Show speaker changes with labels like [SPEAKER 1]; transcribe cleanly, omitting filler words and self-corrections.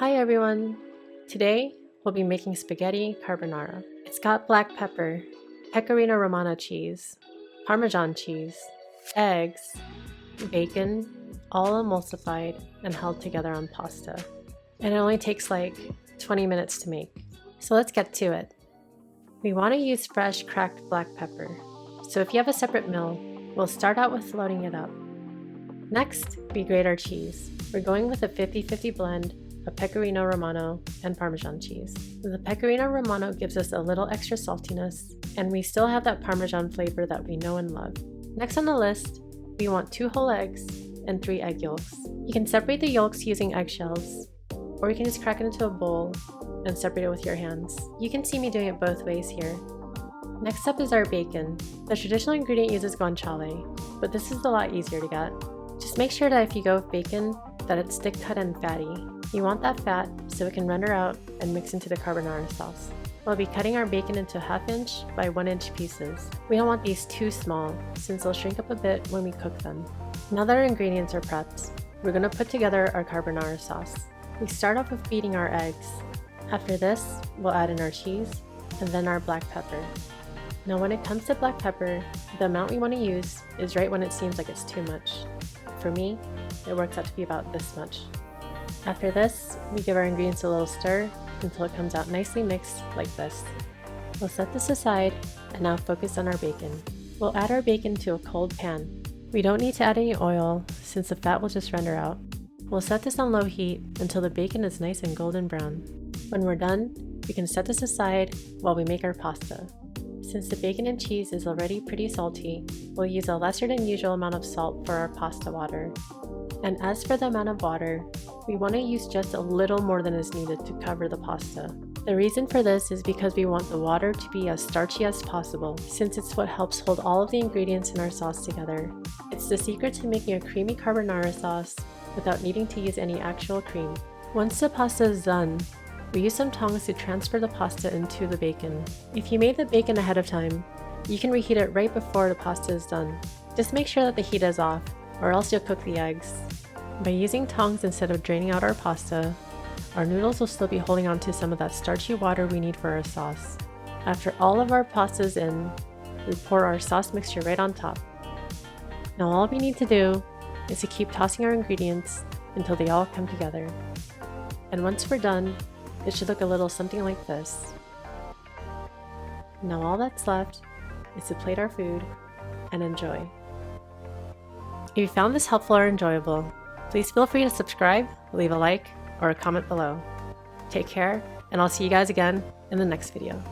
[SPEAKER 1] Hi everyone! Today we'll be making spaghetti carbonara. It's got black pepper, Pecorino Romano cheese, Parmesan cheese, eggs, bacon, all emulsified and held together on pasta. And it only takes like 20 minutes to make. So let's get to it. We want to use fresh cracked black pepper. So if you have a separate mill, we'll start out with loading it up. Next, we grate our cheese. We're going with a 50-50 blend of Pecorino Romano and Parmesan cheese. The Pecorino Romano gives us a little extra saltiness, and we still have that Parmesan flavor that we know and love. Next on the list, we want 2 whole eggs and 3 egg yolks. You can separate the yolks using eggshells, or you can just crack it into a bowl and separate it with your hands. You can see me doing it both ways here. Next up is our bacon. The traditional ingredient uses guanciale, but this is a lot easier to get. Just make sure that if you go with bacon, that it's thick cut and fatty. You want that fat so it can render out and mix into the carbonara sauce. We'll be cutting our bacon into 1/2 inch by 1 inch pieces. We don't want these too small since they'll shrink up a bit when we cook them. Now that our ingredients are prepped, we're going to put together our carbonara sauce. We start off with beating our eggs. After this, we'll add in our cheese and then our black pepper. Now when it comes to black pepper, the amount we want to use is right when it seems like it's too much. For me, it works out to be about this much. After this, we give our ingredients a little stir until it comes out nicely mixed like this. We'll set this aside and now focus on our bacon. We'll add our bacon to a cold pan. We don't need to add any oil since the fat will just render out. We'll set this on low heat until the bacon is nice and golden brown. When we're done, we can set this aside while we make our pasta. Since the bacon and cheese is already pretty salty, we'll use a lesser than usual amount of salt for our pasta water. And as for the amount of water, we want to use just a little more than is needed to cover the pasta. The reason for this is because we want the water to be as starchy as possible, since it's what helps hold all of the ingredients in our sauce together. It's the secret to making a creamy carbonara sauce without needing to use any actual cream. Once the pasta is done, we use some tongs to transfer the pasta into the bacon. If you made the bacon ahead of time, you can reheat it right before the pasta is done. Just make sure that the heat is off, or else you'll cook the eggs. By using tongs instead of draining out our pasta, our noodles will still be holding on to some of that starchy water we need for our sauce. After all of our pasta is in, we pour our sauce mixture right on top. Now all we need to do is to keep tossing our ingredients until they all come together. And once we're done, it should look a little something like this. Now all that's left is to plate our food and enjoy. If you found this helpful or enjoyable, please feel free to subscribe, leave a like, or a comment below. Take care, and I'll see you guys again in the next video.